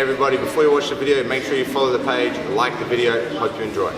everybody, before you watch the video, make sure you follow the page, like the video. Hope you enjoy.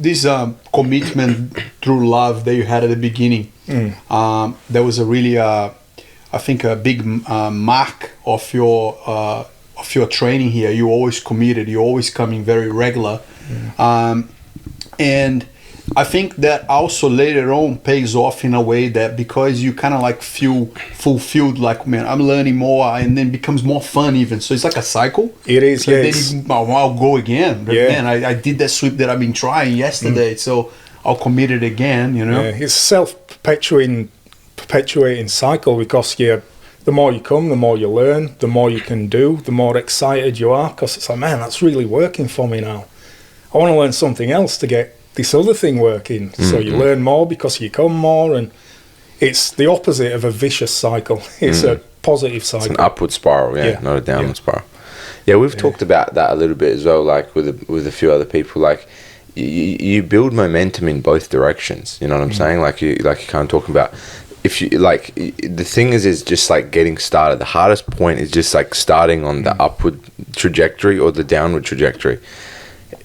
This commitment through love that you had at the beginning, that was a really, I think, a big mark of your training here. You always committed. You're always coming very regular, and I think that also later on pays off in a way that because you kind of like feel fulfilled, like, man, I'm learning more, and then becomes more fun even. So it's like a cycle. It is, so then I'll go again. But man, I did that sweep that I've been trying yesterday, so I'll commit it again, you know? Yeah, it's a self-perpetuating cycle because the more you come, the more you learn, the more you can do, the more excited you are because it's like, man, that's really working for me now. I want to learn something else to get this other thing working. So you learn more because you come more, and it's the opposite of a vicious cycle. It's a positive cycle. It's an upward spiral, not a downward spiral. Yeah, we've talked about that a little bit as well, like with a few other people. Like you build momentum in both directions. You know what I'm saying? Like you kind of talking about. If you like, the thing is just like getting started. The hardest point is just like starting on the upward trajectory or the downward trajectory.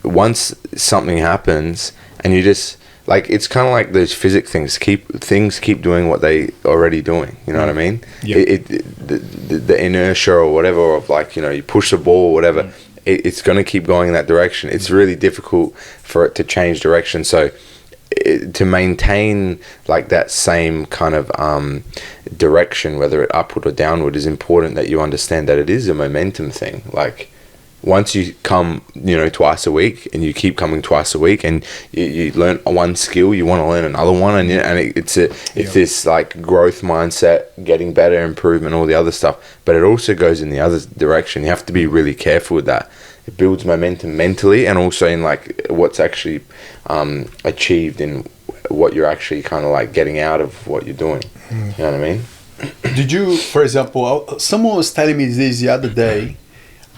Once something happens and you just like, it's kind of like those physics things keep doing what they already doing, you know what I mean? The inertia or whatever of like, you know, you push the ball or whatever, it's going to keep going in that direction. It's really difficult for it to change direction. So to maintain like that same kind of direction, whether it upward or downward, is important that you understand that it is a momentum thing. Like once you come, you know, twice a week and you keep coming twice a week and you learn one skill, you want to learn another one, and it's this like growth mindset, getting better, improvement, all the other stuff. But it also goes in the other direction. You have to be really careful with that. It builds momentum mentally and also in like what's actually achieved in what you're actually kind of like getting out of what you're doing. You know what I mean? Did you, for example, someone was telling me this the other day,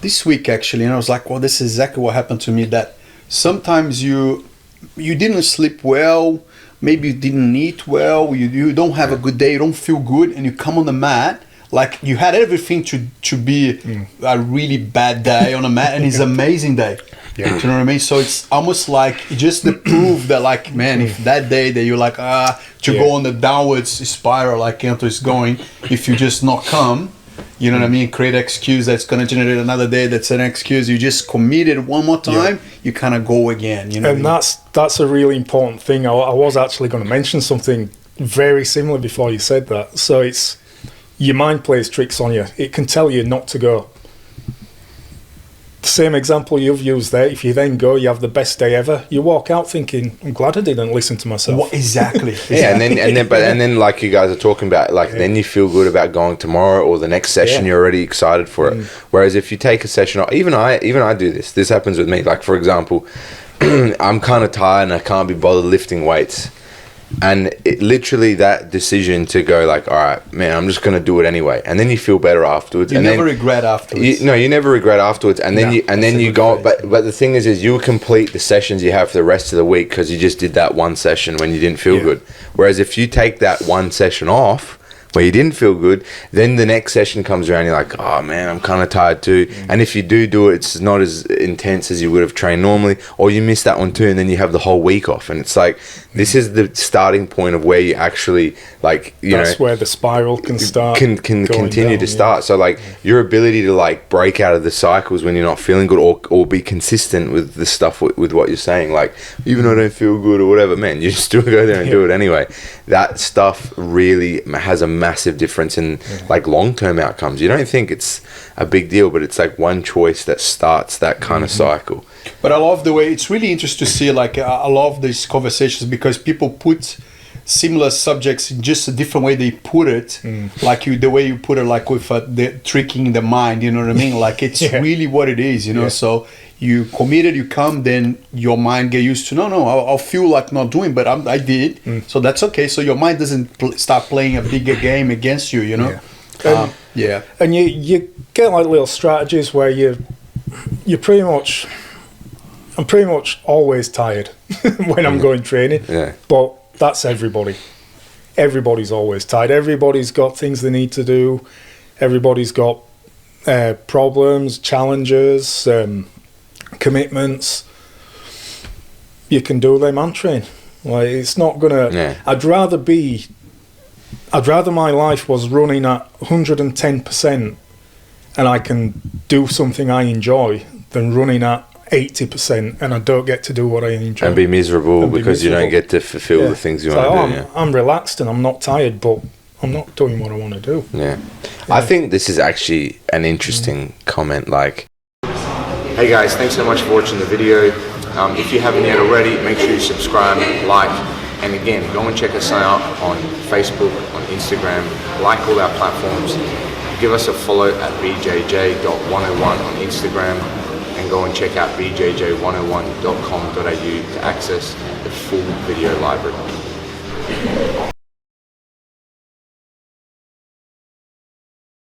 this week actually, and I was like, well, this is exactly what happened to me, that sometimes you didn't sleep well, maybe you didn't eat well, you don't have a good day, you don't feel good, and you come on the mat, like you had everything to be a really bad day on a mat, and it's an amazing day. Do you know what I mean? So it's almost like just the proof that like, man, if that day that you're like, go on the downwards spiral like Kento is going, if you just not come, you know what I mean, create an excuse that's going to generate another day that's an excuse, you just committed one more time, you kind of go again, you know. And that's a really important thing. I was actually going to mention something very similar before you said that. So it's your mind plays tricks on you. It can tell you not to go. The same example you've used there, if you then go, you have the best day ever, you walk out thinking, I'm glad I didn't listen to myself. What, exactly. Yeah, and then like you guys are talking about, like then you feel good about going tomorrow or the next session, you're already excited for it. Whereas if you take a session, even I do this happens with me. Like for example, I'm kind of tired and I can't be bothered lifting weights. And it literally, that decision to go like, all right, man, I'm just going to do it anyway. And then you feel better afterwards. You never regret afterwards. You never regret afterwards. And then you go, but the thing is you complete the sessions you have for the rest of the week because you just did that one session when you didn't feel good. Whereas if you take that one session off, where you didn't feel good, then the next session comes around, you're like, oh man, I'm kind of tired too. And if you do it, it's not as intense as you would have trained normally, or you miss that one too, and then you have the whole week off. And it's like, this is the starting point of where you actually, like, that's where the spiral can start, can continue to start. So like your ability to like break out of the cycles when you're not feeling good, or be consistent with the stuff with what you're saying, like, even though I don't feel good or whatever, man, you still go there and do it anyway. That stuff really has a massive difference in like long-term outcomes. You don't think it's a big deal, but it's like one choice that starts that kind of cycle. But I love the way, it's really interesting to see, like, I love these conversations because people put similar subjects, just a different way they put it. Like the way you put it, like with the tricking the mind, you know what I mean? Like it's really what it is, you know. So you committed, you come, then your mind get used to, no, I'll feel like not doing, but I did, so that's okay. So your mind doesn't start playing a bigger game against you, you know. And you get like little strategies where I'm pretty much always tired when I'm going training. But that's everybody. Everybody's always tired. Everybody's got things they need to do. Everybody's got problems, challenges, commitments. You can do them and train. Like it's not gonna. I'd rather my life was running at 110% and I can do something I enjoy than running at 80% and I don't get to do what I enjoy. And be miserable because you don't get to fulfill the things you want to do. I'm relaxed and I'm not tired, but I'm not doing what I want to do. I think this is actually an interesting comment. Like, hey guys, thanks so much for watching the video. If you haven't yet already, make sure you subscribe, like, and again, go and check us out on Facebook, on Instagram, like all our platforms. Give us a follow at bjj.101 on Instagram, and go and check out bjj101.com.au to access the full video library.